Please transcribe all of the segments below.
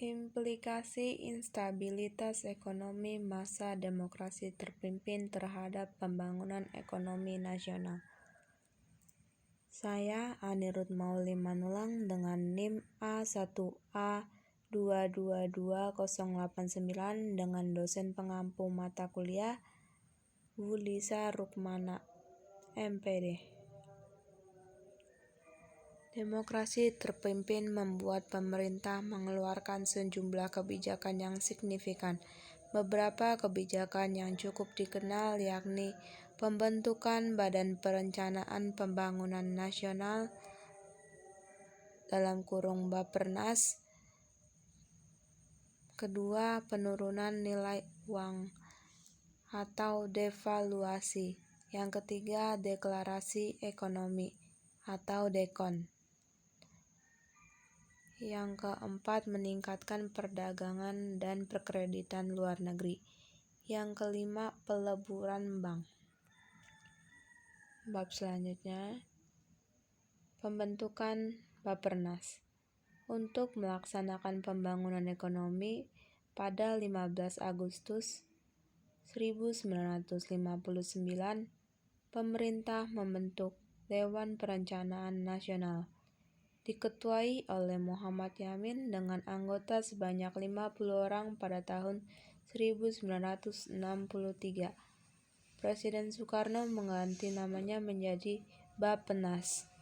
Implikasi instabilitas ekonomi masa demokrasi terpimpin terhadap pembangunan ekonomi nasional. Saya, Anirudh Mauli Manulang dengan NIM A1A2222089 dengan dosen pengampu mata kuliah Bu Lisa Rukmana, MPD. Demokrasi terpimpin membuat pemerintah mengeluarkan sejumlah kebijakan yang signifikan. Beberapa kebijakan yang cukup dikenal yakni pembentukan Badan Perencanaan Pembangunan Nasional (Bappenas). Kedua, penurunan nilai uang atau devaluasi. Yang ketiga, deklarasi ekonomi atau DEKON. Yang keempat, meningkatkan perdagangan dan perkreditan luar negeri. Yang kelima, peleburan bank. Bab selanjutnya, pembentukan Bappenas. Untuk melaksanakan pembangunan ekonomi, pada 15 Agustus 1959, pemerintah membentuk Dewan Perencanaan Nasional, diketuai oleh Muhammad Yamin dengan anggota sebanyak 50 orang pada tahun 1963. Presiden Soekarno mengganti namanya menjadi Bappenas.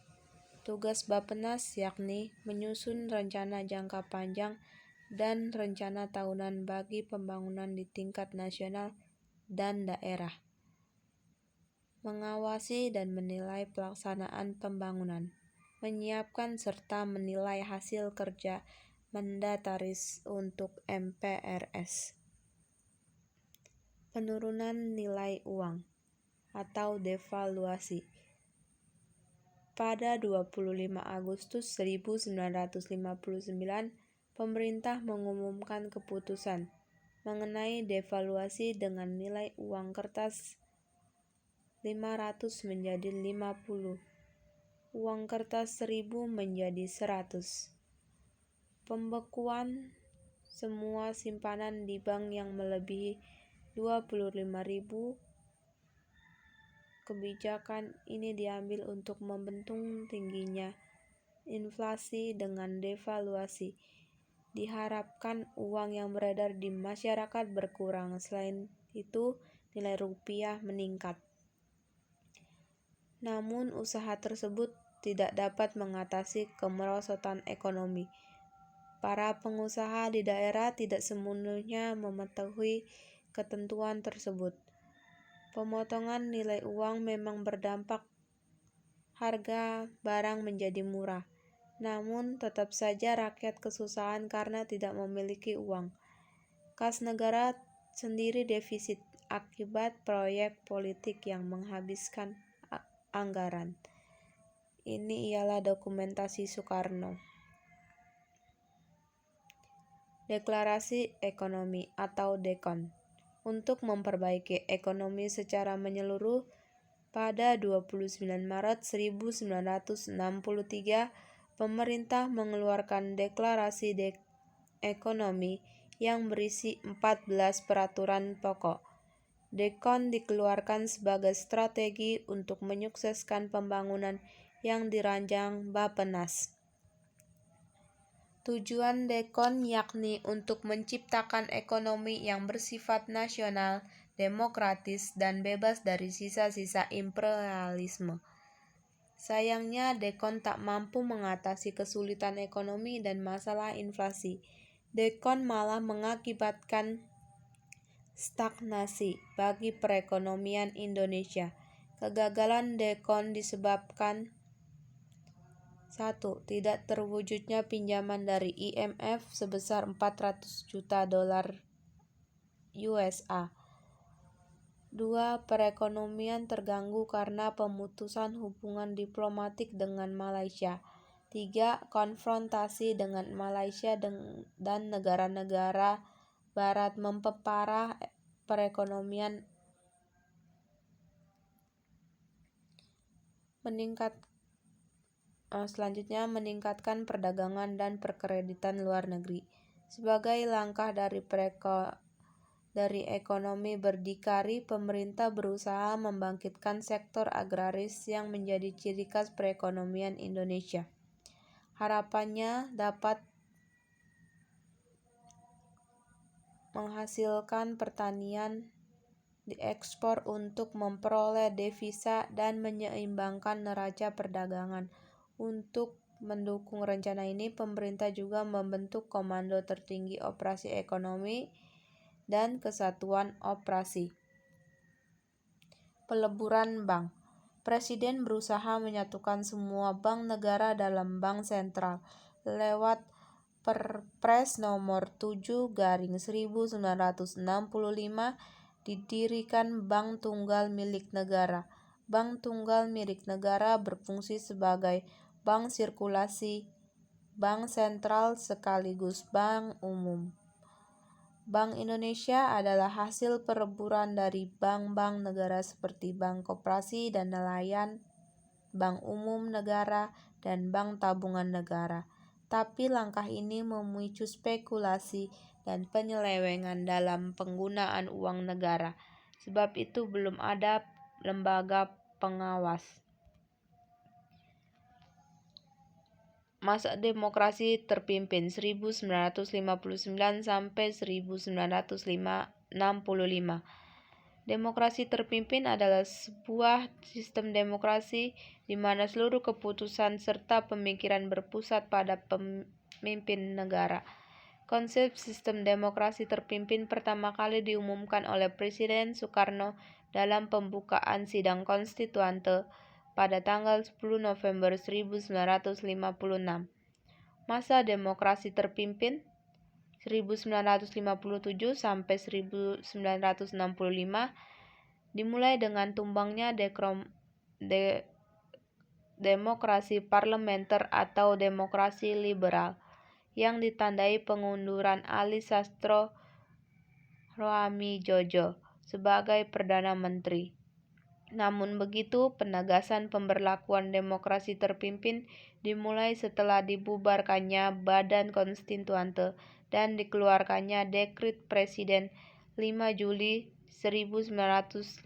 Tugas Bappenas yakni menyusun rencana jangka panjang dan rencana tahunan bagi pembangunan di tingkat nasional dan daerah, mengawasi dan menilai pelaksanaan pembangunan, menyiapkan serta menilai hasil kerja mandataris untuk MPRS. Penurunan nilai uang atau devaluasi. Pada 25 Agustus 1959, pemerintah mengumumkan keputusan mengenai devaluasi dengan nilai uang kertas 500 menjadi 50. Uang kertas 1000 menjadi 100. Pembekuan semua simpanan di bank yang melebihi 25.000. Kebijakan ini diambil untuk membendung tingginya inflasi dengan devaluasi. Diharapkan uang yang beredar di masyarakat berkurang. Selain itu, nilai rupiah meningkat. Namun usaha tersebut tidak dapat mengatasi kemerosotan ekonomi. Para pengusaha di daerah tidak sepenuhnya mematuhi ketentuan tersebut. Pemotongan nilai uang memang berdampak harga barang menjadi murah. Namun tetap saja rakyat kesusahan karena tidak memiliki uang. Kas negara sendiri defisit akibat proyek politik yang menghabiskan anggaran. Ini ialah dokumentasi Soekarno. Deklarasi Ekonomi atau DEKON. Untuk memperbaiki ekonomi secara menyeluruh, pada 29 Maret 1963, pemerintah mengeluarkan Deklarasi Ekonomi yang berisi 14 peraturan pokok. DEKON dikeluarkan sebagai strategi untuk menyukseskan pembangunan yang dirancang Bappenas. Tujuan DEKON yakni untuk menciptakan ekonomi yang bersifat nasional, demokratis, dan bebas dari sisa-sisa imperialisme. Sayangnya, DEKON tak mampu mengatasi kesulitan ekonomi dan masalah inflasi. DEKON malah mengakibatkan stagnasi bagi perekonomian Indonesia. Kegagalan DEKON disebabkan 1. Tidak terwujudnya pinjaman dari IMF sebesar 400 juta dolar USA. 2. Perekonomian terganggu karena pemutusan hubungan diplomatik dengan Malaysia. 3. Konfrontasi dengan Malaysia dan negara-negara Barat memperparah perekonomian. Meningkatkan perdagangan dan perkreditan luar negeri. Sebagai langkah dari ekonomi berdikari, pemerintah berusaha membangkitkan sektor agraris yang menjadi ciri khas perekonomian Indonesia. Harapannya dapat menghasilkan pertanian diekspor untuk memperoleh devisa dan menyeimbangkan neraca perdagangan. Untuk mendukung rencana ini, pemerintah juga membentuk Komando Tertinggi Operasi Ekonomi dan Kesatuan Operasi. Peleburan bank. Presiden berusaha menyatukan semua bank negara dalam bank sentral. Lewat Perpres nomor 7/1965 didirikan Bank Tunggal Milik Negara. Bank Tunggal Milik Negara berfungsi sebagai bank sirkulasi, bank sentral sekaligus bank umum. Bank Indonesia adalah hasil peleburan dari bank-bank negara seperti Bank Koperasi dan Nelayan, Bank Umum Negara, dan Bank Tabungan Negara. Tapi langkah ini memicu spekulasi dan penyelewengan dalam penggunaan uang negara. Sebab itu belum ada lembaga pengawas. Masa demokrasi terpimpin 1959 sampai 1965. Demokrasi terpimpin adalah sebuah sistem demokrasi di mana seluruh keputusan serta pemikiran berpusat pada pemimpin negara. Konsep sistem demokrasi terpimpin pertama kali diumumkan oleh Presiden Soekarno dalam pembukaan sidang konstituante pada tanggal 10 November 1956. Masa demokrasi terpimpin 1957 sampai 1965 dimulai dengan tumbangnya demokrasi parlementer atau demokrasi liberal yang ditandai pengunduran Ali Sastro Roamijojo sebagai Perdana Menteri. Namun begitu, penegasan pemberlakuan demokrasi terpimpin dimulai setelah dibubarkannya Badan Konstituante dan dikeluarkannya Dekret Presiden 5 Juli 1959.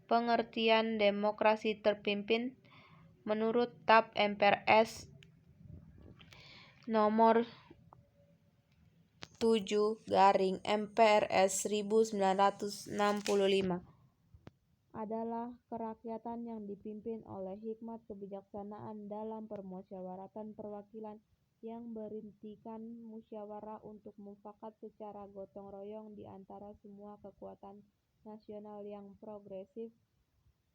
Pengertian demokrasi terpimpin menurut TAP MPRS nomor 7/MPRS 1965 adalah kerakyatan yang dipimpin oleh hikmat kebijaksanaan dalam permusyawaratan perwakilan yang berintikan musyawarah untuk mufakat secara gotong royong di antara semua kekuatan nasional yang progresif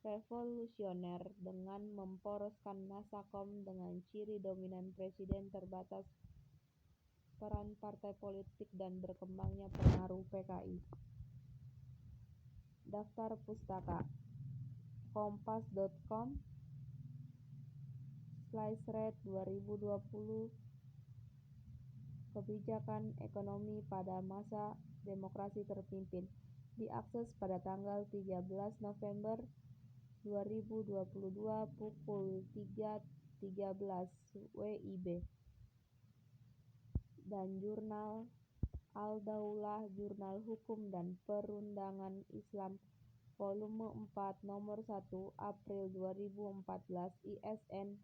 revolusioner dengan memporoskan nasakom dengan ciri dominan presiden terbatas peran partai politik dan berkembangnya pengaruh PKI. Daftar pustaka kompas.com/red 2020 Kebijakan ekonomi pada masa demokrasi terpimpin diakses pada tanggal 13 November 2022 pukul 3.13 WIB. Dan Jurnal Al-Daulah, Jurnal Hukum dan Perundangan Islam, Volume 4, Nomor 1, April 2014, ISN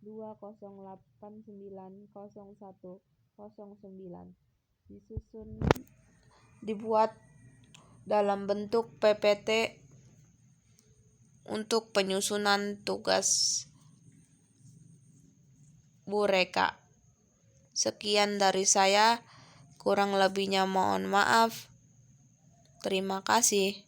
208901009, dibuat dalam bentuk PPT untuk penyusunan tugas Bu Reka. Sekian dari saya, kurang lebihnya mohon maaf. Terima kasih.